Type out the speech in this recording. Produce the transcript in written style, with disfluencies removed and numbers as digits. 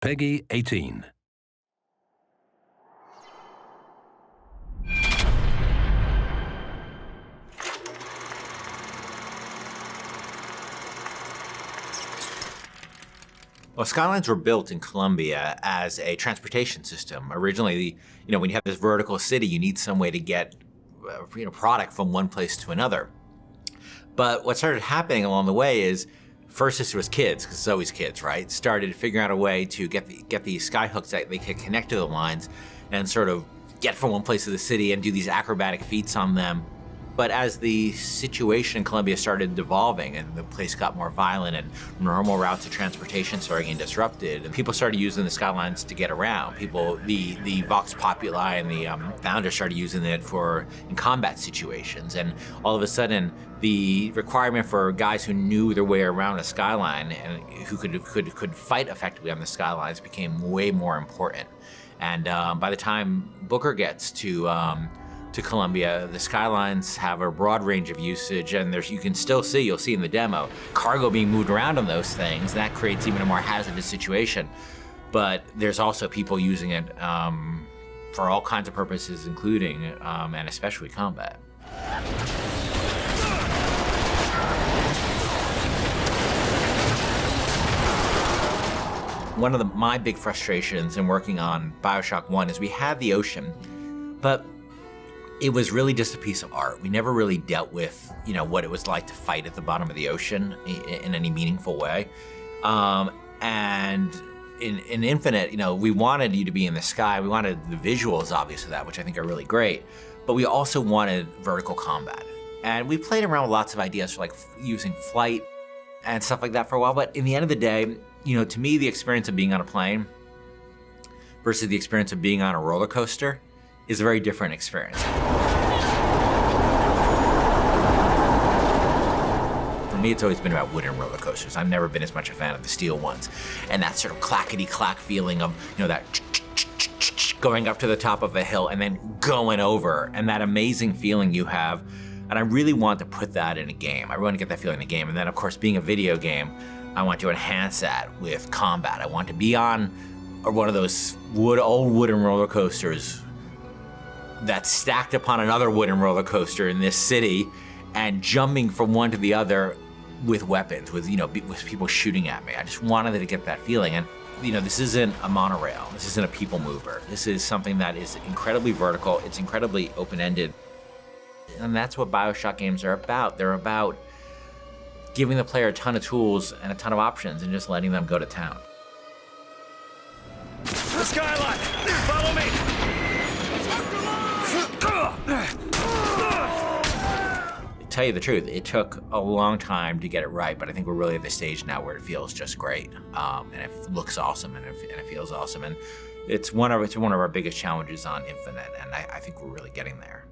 Peggy 18. Well, Skylines were built in Colombia as a transportation system. Originally, when you have this vertical city, you need some way to get product from one place to another. But what started happening along the way is, first this was kids, because it's always kids, right? Started figuring out a way to get these skyhooks that they could connect to the lines and sort of get from one place to the city and do these acrobatic feats on them. But as the situation in Colombia started devolving and the place got more violent and normal routes of transportation started getting disrupted, and people started using the Skylines to get around. The Vox Populi and the founders started using it in combat situations. And all of a sudden, the requirement for guys who knew their way around a skyline and who could fight effectively on the Skylines became way more important. And by the time Booker gets to Colombia, the Skylines have a broad range of usage, and you'll see in the demo, cargo being moved around on those things. That creates even a more hazardous situation. But there's also people using it for all kinds of purposes, including and especially combat. One of my big frustrations in working on Bioshock 1 is we had the ocean, but it was really just a piece of art. We never really dealt with, what it was like to fight at the bottom of the ocean in any meaningful way. And in Infinite, we wanted you to be in the sky. We wanted the visuals, obviously, that, which I think are really great. But we also wanted vertical combat. And we played around with lots of ideas for using flight and stuff like that for a while. But in the end of the day, to me, the experience of being on a plane versus the experience of being on a roller coaster is a very different experience. For me, it's always been about wooden roller coasters. I've never been as much a fan of the steel ones. And that sort of clackety-clack feeling of, that going up to the top of a hill and then going over, and that amazing feeling you have. And I really want to put that in a game. I really want to get that feeling in a game. And then, of course, being a video game, I want to enhance that with combat. I want to be on one of those old wooden roller coasters that's stacked upon another wooden roller coaster in this city, and jumping from one to the other with weapons, with people shooting at me. I just wanted to get that feeling. And this isn't a monorail. This isn't a people mover. This is something that is incredibly vertical. It's incredibly open-ended. And that's what Bioshock games are about. They're about giving the player a ton of tools and a ton of options and just letting them go to town. The Skyline! Follow me! To tell you the truth, it took a long time to get it right, but I think we're really at the stage now where it feels just great, and it looks awesome, and it feels awesome, and it's one of our biggest challenges on Infinite, and I think we're really getting there.